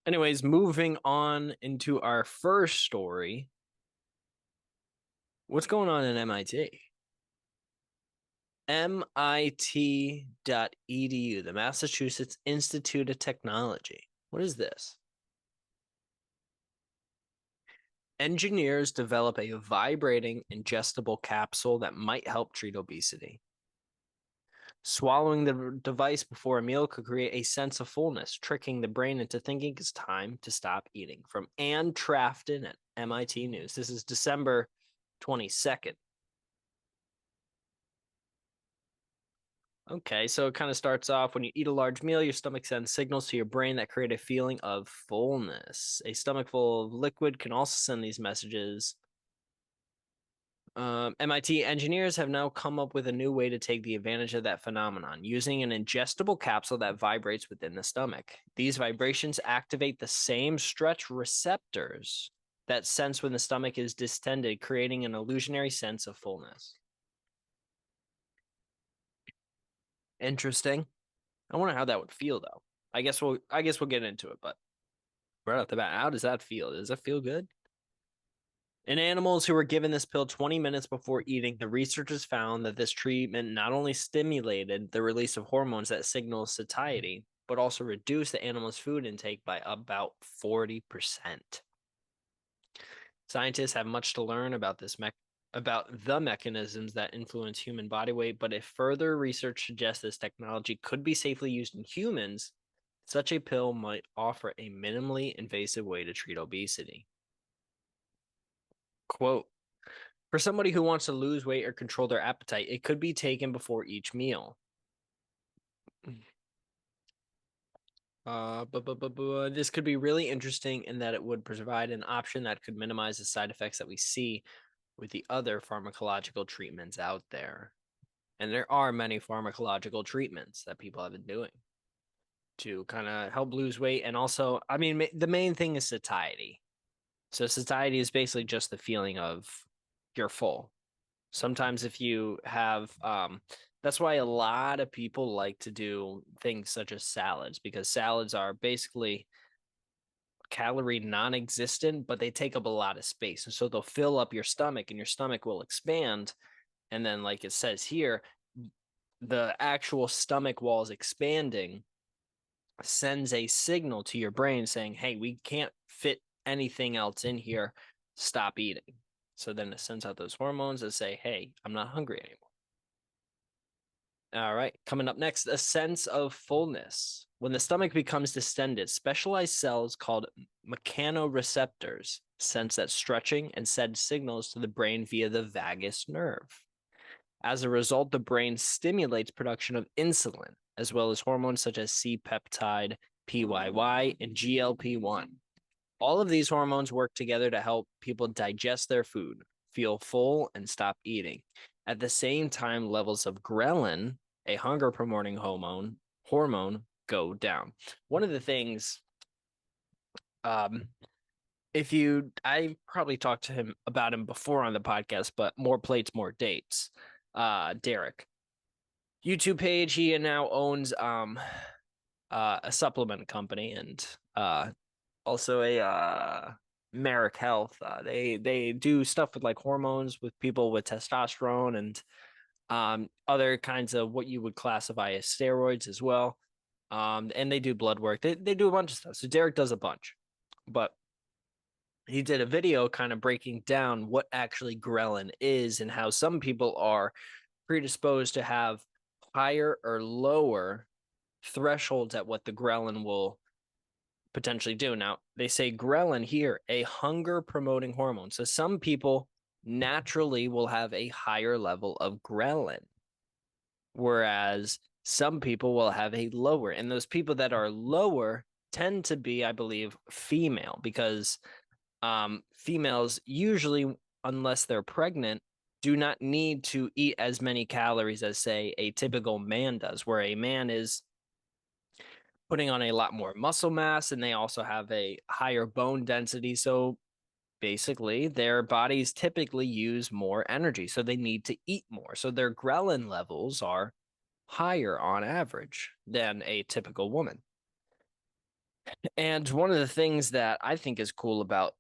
Anyways, moving on into our first story. What's going on in MIT? MIT.edu, the Massachusetts Institute of Technology. What is this? Engineers develop a vibrating ingestible capsule that might help treat obesity. Swallowing the device before a meal could create a sense of fullness, tricking the brain into thinking it's time to stop eating. From Ann Trafton at MIT News. This is December 22nd. Okay, so it kind of starts off when you eat a large meal, your stomach sends signals to your brain that create a feeling of fullness. A stomach full of liquid can also send these messages. MIT engineers have now come up with a new way to take the advantage of that phenomenon, using an ingestible capsule that vibrates within the stomach. These vibrations activate the same stretch receptors that sense when the stomach is distended, creating an illusionary sense of fullness. Interesting. I wonder how that would feel though. I guess we'll get into it, but right off the bat, how does that feel? Does that feel good? In animals who were given this pill 20 minutes before eating, the researchers found that this treatment not only stimulated the release of hormones that signal satiety, but also reduced the animal's food intake by about 40%. Scientists have much to learn about the mechanisms that influence human body weight, but if further research suggests this technology could be safely used in humans, such a pill might offer a minimally invasive way to treat obesity. Quote, for somebody who wants to lose weight or control their appetite, it could be taken before each meal. But this could be really interesting in that it would provide an option that could minimize the side effects that we see with the other pharmacological treatments out there. And there are many pharmacological treatments that people have been doing to kind of help lose weight. And also, I mean, the main thing is satiety. So satiety is basically just the feeling of you're full. Sometimes if you have that's why a lot of people like to do things such as salads, because salads are basically calorie non-existent, but they take up a lot of space. And so they'll fill up your stomach and your stomach will expand. And then like it says here, the actual stomach walls expanding sends a signal to your brain saying, hey, we can't fit anything else in here. Stop eating. So then it sends out those hormones that say, hey, I'm not hungry anymore. All right, coming up next, a sense of fullness. When the stomach becomes distended, specialized cells called mechanoreceptors sense that stretching and send signals to the brain via the vagus nerve. As a result, the brain stimulates production of insulin, as well as hormones such as C-peptide, PYY, and GLP-1. All of these hormones work together to help people digest their food, feel full, and stop eating. At the same time, levels of ghrelin, a hunger promoting hormone go down. One of the things, um, if you, I probably talked to him about him before on the podcast, but more plates, more dates. Derek, YouTube page. He now owns a supplement company and also a Merrick Health. They do stuff with like hormones with people with testosterone and other kinds of what you would classify as steroids as well. And they do blood work. They do a bunch of stuff. So Derek does a bunch, but he did a video kind of breaking down what actually ghrelin is and how some people are predisposed to have higher or lower thresholds at what the ghrelin will potentially do. Now, they say ghrelin here, a hunger promoting hormone. So some people naturally will have a higher level of ghrelin, whereas some people will have a lower. And those people that are lower tend to be, I believe, female because females usually, unless they're pregnant, do not need to eat as many calories as, say, a typical man does, where a man is putting on a lot more muscle mass and they also have a higher bone density. So basically, their bodies typically use more energy. So they need to eat more. So their ghrelin levels are higher on average than a typical woman. And one of the things that I think is cool about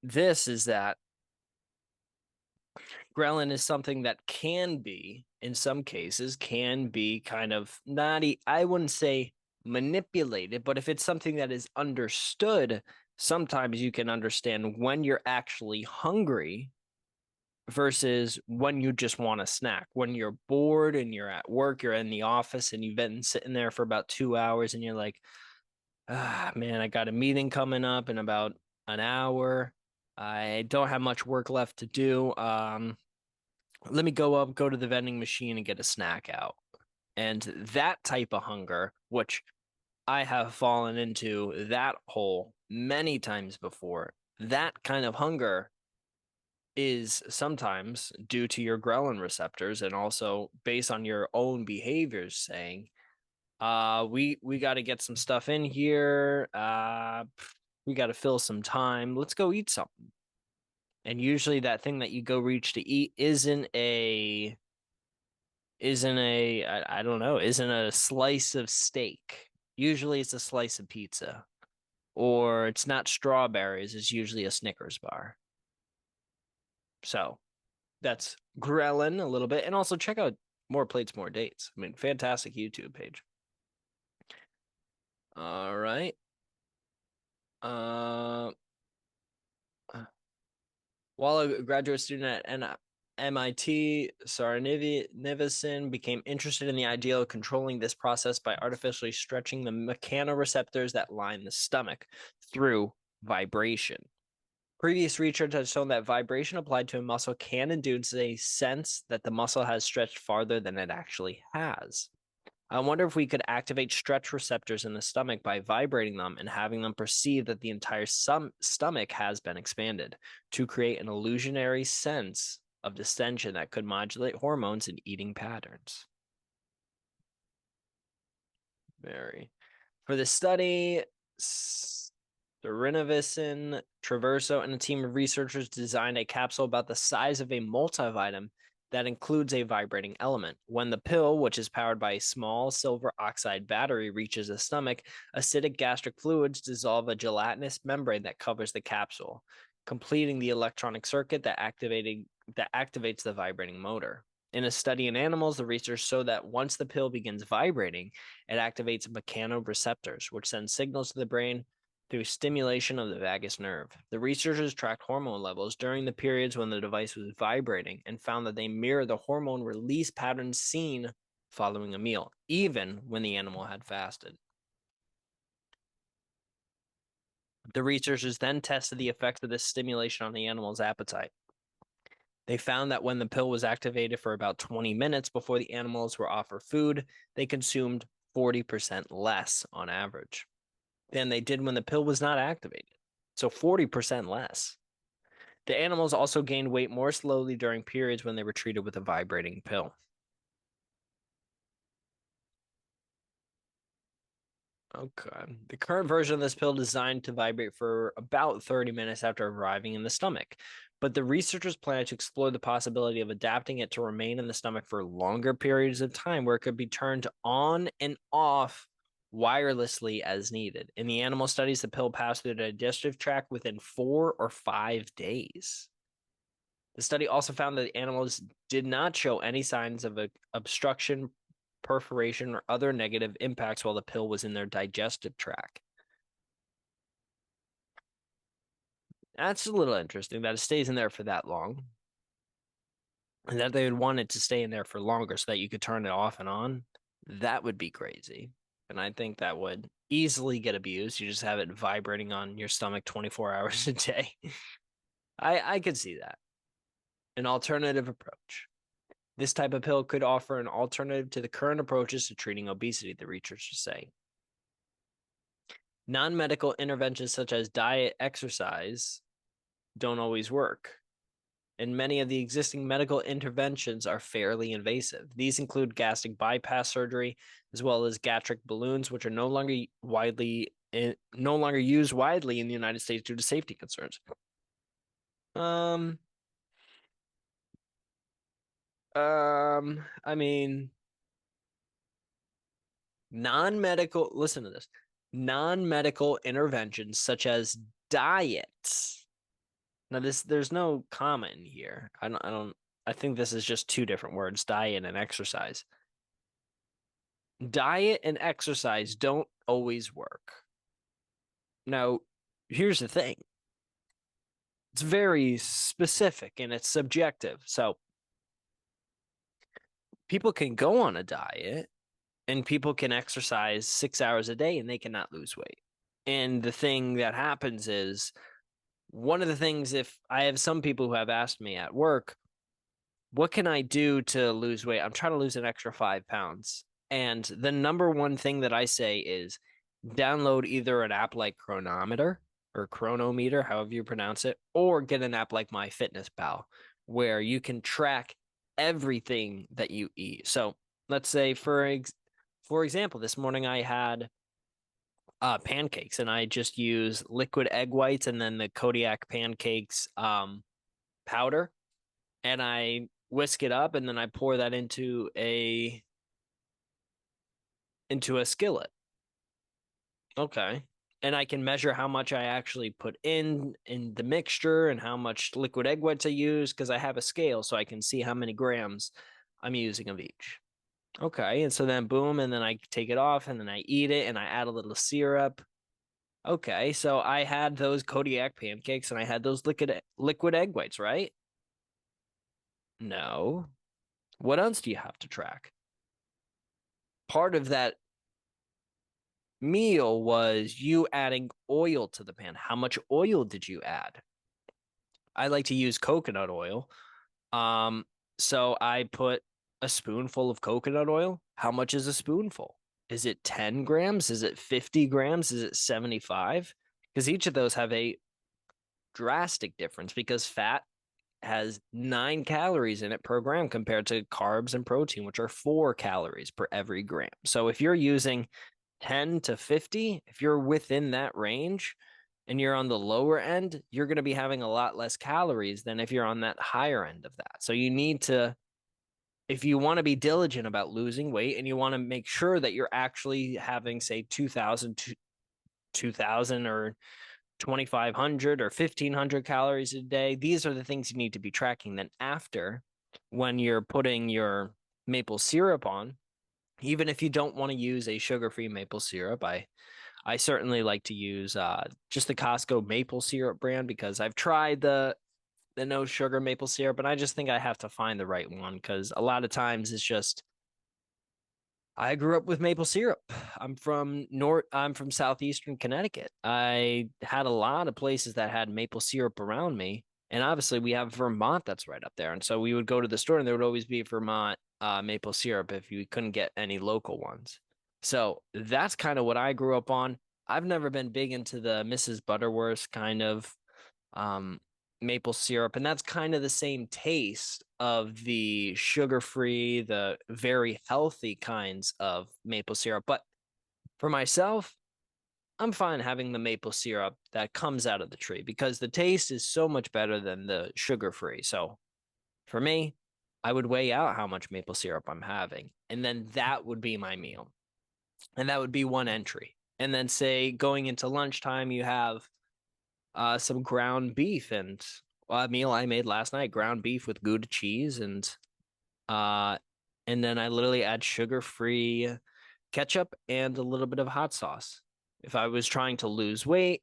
this is that ghrelin is something that can be, in some cases, can be kind of not, I wouldn't say manipulated, but if it's something that is understood, sometimes you can understand when you're actually hungry versus when you just want a snack. When you're bored and you're at work, you're in the office and you've been sitting there for about 2 hours and you're like, ah, man, I got a meeting coming up in about an hour. I don't have much work left to do. Let me go to the vending machine and get a snack out. And that type of hunger, which I have fallen into that hole many times before, that kind of hunger is sometimes due to your ghrelin receptors and also based on your own behaviors saying, we got to get some stuff in here. We got to fill some time. Let's go eat something. And usually that thing that you go reach to eat I don't know, isn't a slice of steak. Usually it's a slice of pizza. Or it's not strawberries, it's usually a Snickers bar. So that's ghrelin a little bit. And also check out More Plates, More Dates. I mean, fantastic YouTube page. All right. Uh, while a graduate student at MIT, Saranivasan became interested in the idea of controlling this process by artificially stretching the mechanoreceptors that line the stomach through vibration. Previous research has shown that vibration applied to a muscle can induce a sense that the muscle has stretched farther than it actually has. I wonder if we could activate stretch receptors in the stomach by vibrating them and having them perceive that the entire stomach has been expanded to create an illusionary sense of distension that could modulate hormones and eating patterns. Very. For the study, Srinivasan, Traverso, and a team of researchers designed a capsule about the size of a multivitamin that includes a vibrating element. When the pill, which is powered by a small silver oxide battery, reaches the stomach, acidic gastric fluids dissolve a gelatinous membrane that covers the capsule, completing the electronic circuit that activates the vibrating motor. In a study in animals, the research showed that once the pill begins vibrating, it activates mechanoreceptors, which send signals to the brain through stimulation of the vagus nerve. The researchers tracked hormone levels during the periods when the device was vibrating and found that they mirror the hormone release patterns seen following a meal, even when the animal had fasted. The researchers then tested the effects of this stimulation on the animal's appetite. They found that when the pill was activated for about 20 minutes before the animals were offered food, they consumed 40% less on average than they did when the pill was not activated. So 40% less. The animals also gained weight more slowly during periods when they were treated with a vibrating pill. Okay. The current version of this pill is designed to vibrate for about 30 minutes after arriving in the stomach. But the researchers plan to explore the possibility of adapting it to remain in the stomach for longer periods of time where it could be turned on and off wirelessly as needed. In the animal studies, the pill passed through the digestive tract within 4 or 5 days. The study also found that the animals did not show any signs of obstruction, perforation, or other negative impacts while the pill was in their digestive tract. That's a little interesting that it stays in there for that long and that they would want it to stay in there for longer so that you could turn it off and on. That would be crazy. And I think that would easily get abused. You just have it vibrating on your stomach 24 hours a day. I could see that. An alternative approach. This type of pill could offer an alternative to the current approaches to treating obesity, the researchers say. Non-medical interventions such as diet, exercise don't always work, and many of the existing medical interventions are fairly invasive. These include gastric bypass surgery, as well as gastric balloons, which are no longer used widely in the United States due to safety concerns. I mean, non-medical. Listen to this. Non-medical interventions such as diets. Now there's no comma in here. I think this is just two different words, diet and exercise. Diet and exercise don't always work. Now, here's the thing. It's very specific and it's subjective. So people can go on a diet and people can exercise 6 hours a day and they cannot lose weight. And the thing that happens is one of the things, if I have some people who have asked me at work, what can I do to lose weight? I'm trying to lose an extra 5 pounds. And the number one thing that I say is download either an app like Chronometer or Chronometer, however you pronounce it, or get an app like MyFitnessPal, where you can track everything that you eat. So let's say, for example, this morning I had pancakes and I just use liquid egg whites and then the Kodiak pancakes powder, and I whisk it up and then I pour that into a skillet. Okay. And I can measure how much I actually put in the mixture and how much liquid egg whites I use because I have a scale so I can see how many grams I'm using of each. Okay. And so then boom, and then I take it off and then I eat it and I add a little syrup. Okay. So I had those Kodiak pancakes and I had those liquid egg whites, right? No. What else do you have to track? Part of that meal was you adding oil to the pan. How much oil did you add? I like to use coconut oil. Um, so I put a spoonful of coconut oil. How much is a spoonful? Is it 10 grams? Is it 50 grams? Is it 75? Because each of those have a drastic difference because fat has 9 calories in it per gram compared to carbs and protein, which are 4 calories per every gram. So if you're using 10 to 50, if you're within that range and you're on the lower end, you're going to be having a lot less calories than if you're on that higher end of that. So you need to, if you want to be diligent about losing weight and you want to make sure that you're actually having, say, 2,000 or 2,500 or 1,500 calories a day, these are the things you need to be tracking. Then after, when you're putting your maple syrup on, even if you don't want to use a sugar-free maple syrup, I certainly like to use just the Costco maple syrup brand because I've tried the no sugar maple syrup, and I just think I have to find the right one because a lot of times it's just I grew up with maple syrup. I'm from southeastern Connecticut. I had a lot of places that had maple syrup around me, and obviously we have Vermont that's right up there. And so we would go to the store and there would always be Vermont maple syrup if you couldn't get any local ones. So that's kind of what I grew up on. I've never been big into the Mrs. Butterworth kind of um, maple syrup, and that's kind of the same taste of the sugar-free, the very healthy kinds of maple syrup. But for myself, I'm fine having the maple syrup that comes out of the tree because the taste is so much better than the sugar-free. So for me, I would weigh out how much maple syrup I'm having, and then that would be my meal. And that would be one entry. And then say going into lunchtime, you have some ground beef and a meal I made last night, ground beef with Gouda cheese uh and then I literally add sugar-free ketchup and a little bit of hot sauce. If I was trying to lose weight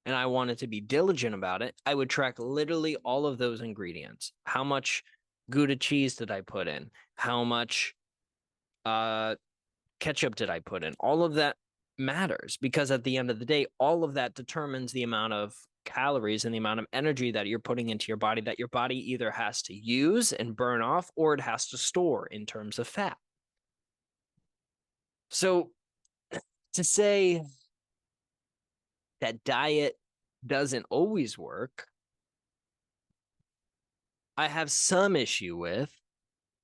and I wanted to be diligent about it, I would track literally all of those ingredients. How much Gouda cheese did I put in? How much uh ketchup did I put in? All of that matters because at the end of the day, all of that determines the amount of calories and the amount of energy that you're putting into your body that your body either has to use and burn off or it has to store in terms of fat. So to say that diet doesn't always work, I have some issue with.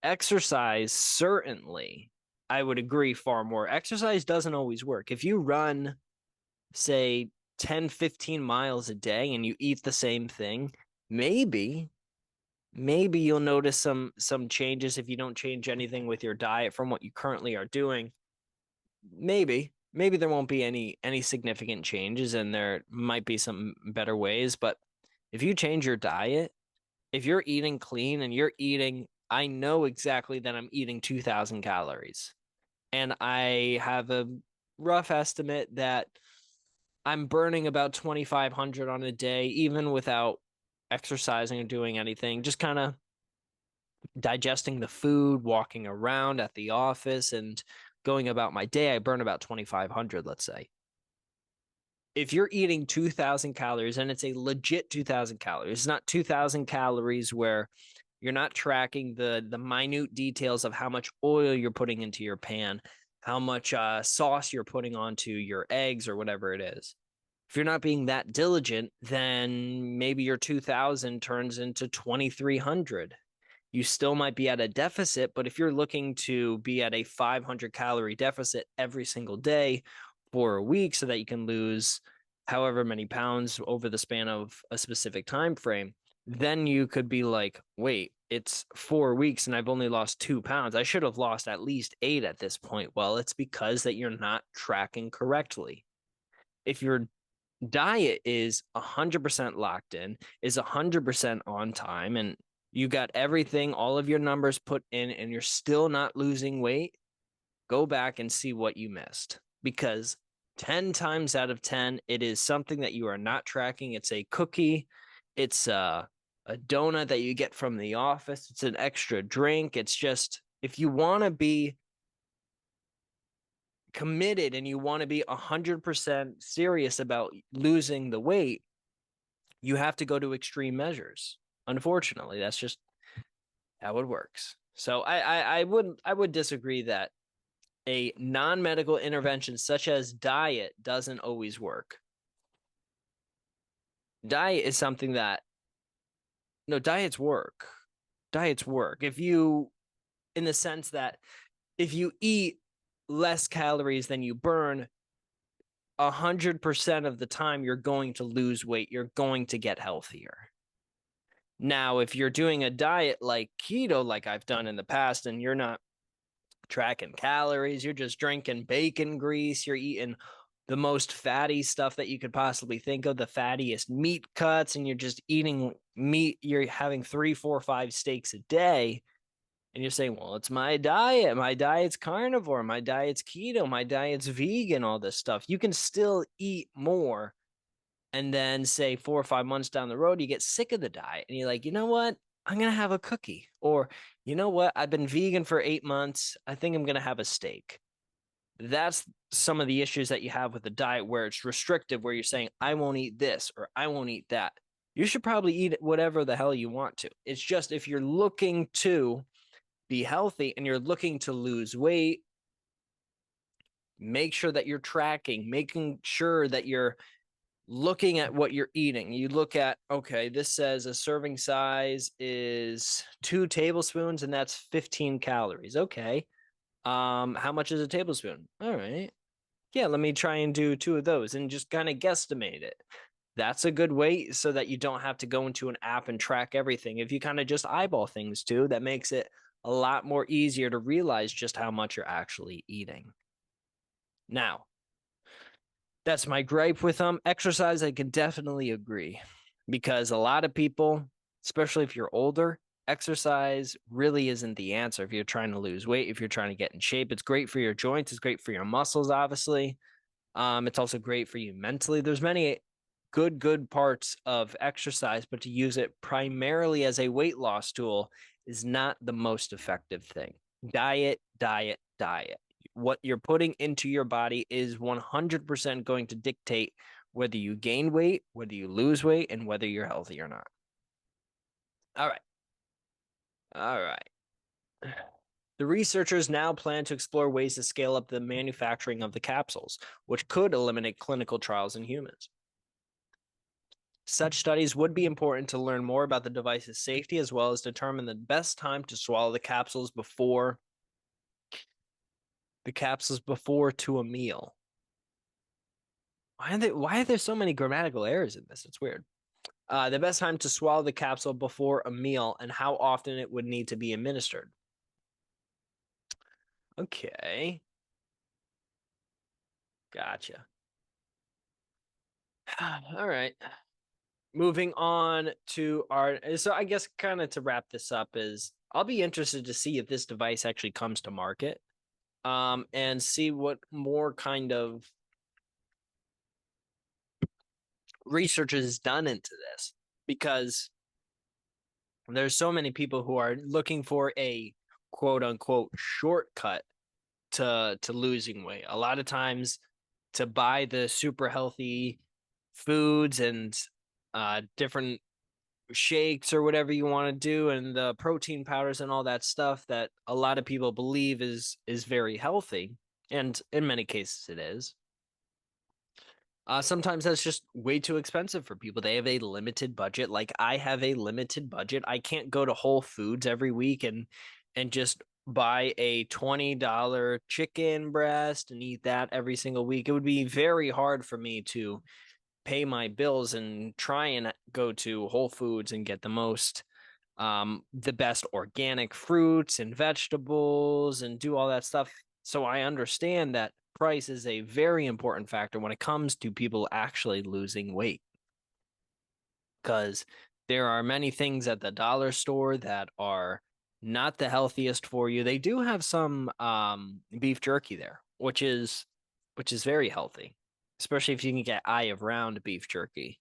Exercise, certainly, I would agree far more. Exercise doesn't always work. If you run, say, 10, 15 miles a day and you eat the same thing, maybe you'll notice some changes if you don't change anything with your diet from what you currently are doing. Maybe. maybe there won't be any significant changes, and there might be some better ways. But if you change your diet, if you're eating clean and you're eating, I know exactly that I'm eating 2,000 calories. And I have a rough estimate that I'm burning about 2,500 on a day, even without exercising or doing anything, just kind of digesting the food, walking around at the office, and going about my day. I burn about 2,500, let's say. If you're eating 2,000 calories and it's a legit 2,000 calories, it's not 2,000 calories where you're not tracking the minute details of how much oil you're putting into your pan, how much sauce you're putting onto your eggs or whatever it is. If you're not being that diligent, then maybe your 2,000 turns into 2,300. You still might be at a deficit, but if you're looking to be at a 500 calorie deficit every single day for a week so that you can lose however many pounds over the span of a specific time frame, then you could be like, wait, it's 4 weeks and I've only lost 2 pounds. I should have lost at least 8 at this point. Well, it's because that you're not tracking correctly. If your diet is 100% locked in, is 100% on time, and you got everything, all of your numbers put in, and you're still not losing weight, go back and see what you missed. Because 10 times out of 10, it is something that you are not tracking. It's a cookie, it's a donut that you get from the office, it's an extra drink. It's just, if you want to be committed and you want to be 100% serious about losing the weight, you have to go to extreme measures. Unfortunately, that's just how it works. So I would disagree that a non-medical intervention such as diet doesn't always work. Diet is something that, no, diets work. Diets work. If you, in the sense that if you eat less calories than you burn, 100% of the time you're going to lose weight. You're going to get healthier. Now, if you're doing a diet like keto, like I've done in the past, and you're not tracking calories, you're just drinking bacon grease, you're eating the most fatty stuff that you could possibly think of, the fattiest meat cuts, and you're just eating meat, you're having 3, 4, 5 steaks a day, and you're saying, well, it's my diet. My diet's carnivore. My diet's keto. My diet's vegan, all this stuff. You can still eat more. And then say 4 or 5 months down the road, you get sick of the diet and you're like, you know what? I'm going to have a cookie. Or, you know what? I've been vegan for 8 months. I think I'm going to have a steak. That's some of the issues that you have with the diet where it's restrictive, where you're saying, I won't eat this or I won't eat that. You should probably eat whatever the hell you want to. It's just if you're looking to be healthy and you're looking to lose weight, make sure that you're tracking, making sure that you're looking at what you're eating. You look at, okay, this says a serving size is 2 tablespoons and that's 15 calories. Okay. How much is a tablespoon? All right. Yeah, let me try and do 2 of those and just kind of guesstimate it. That's a good way so that you don't have to go into an app and track everything. If you kind of just eyeball things too, that makes it a lot more easier to realize just how much you're actually eating. Now, that's my gripe with exercise. I can definitely agree because a lot of people, especially if you're older, exercise really isn't the answer. If you're trying to lose weight, if you're trying to get in shape, it's great for your joints. It's great for your muscles, obviously. It's also great for you mentally. There's many good parts of exercise, but to use it primarily as a weight loss tool is not the most effective thing. Diet, diet, diet. What you're putting into your body is 100% going to dictate whether you gain weight, whether you lose weight, and whether you're healthy or not. All right. All right. The researchers now plan to explore ways to scale up the manufacturing of the capsules, which could eliminate clinical trials in humans. Such studies would be important to learn more about the device's safety as well as determine the best time to swallow the capsules before to a meal. Why are there so many grammatical errors in this? It's weird. The best time to swallow the capsule before a meal and how often it would need to be administered. Okay. Gotcha. All right. Moving on to our, so I guess kind of to wrap this up is I'll be interested to see if this device actually comes to market, and see what more kind of research is done into this, because there's so many people who are looking for a quote unquote shortcut to losing weight. A lot of times to buy the super healthy foods and different shakes or whatever you want to do, and the protein powders and all that stuff that a lot of people believe is very healthy, and in many cases it is. Sometimes that's just way too expensive for people. They have a limited budget. Like I have a limited budget. I can't go to Whole Foods every week and just buy a $20 chicken breast and eat that every single week. It would be very hard for me to pay my bills and try and go to Whole Foods and get the best organic fruits and vegetables and do all that stuff. So I understand that price is a very important factor when it comes to people actually losing weight, because there are many things at the dollar store that are not the healthiest for you. They do have some beef jerky there, which is very healthy, especially if you can get eye of round beef jerky,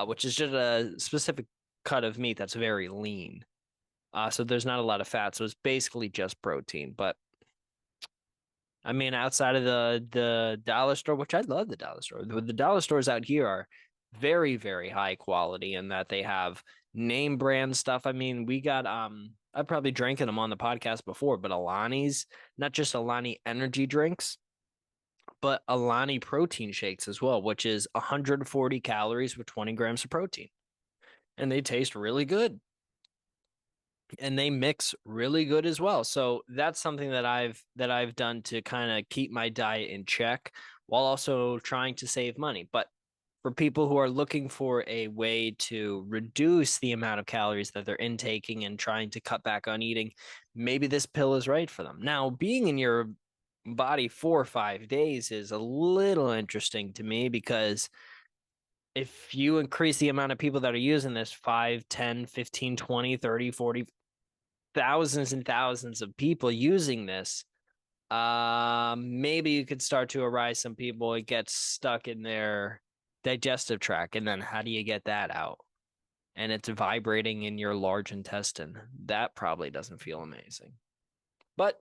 which is just a specific cut of meat that's very lean. So there's not a lot of fat, so it's basically just protein. But I mean, outside of the dollar store, which I love the dollar store, the dollar stores out here are very, very high quality in that they have name brand stuff. I mean, we got I probably drank them on the podcast before, but Alani's, not just Alani energy drinks, but Alani protein shakes as well, which is 140 calories with 20 grams of protein. And they taste really good. And they mix really good as well. So that's something that I've done to kind of keep my diet in check while also trying to save money. But for people who are looking for a way to reduce the amount of calories that they're intaking and trying to cut back on eating, maybe this pill is right for them. Now, being in your body 4 or 5 days is a little interesting to me, because if you increase the amount of people that are using this 5, 10, 15, 20, 30, 40, thousands and thousands of people using this, maybe you could start to arise some people, it gets stuck in their digestive tract, and then how do you get that out? And it's vibrating in your large intestine. That probably doesn't feel amazing. But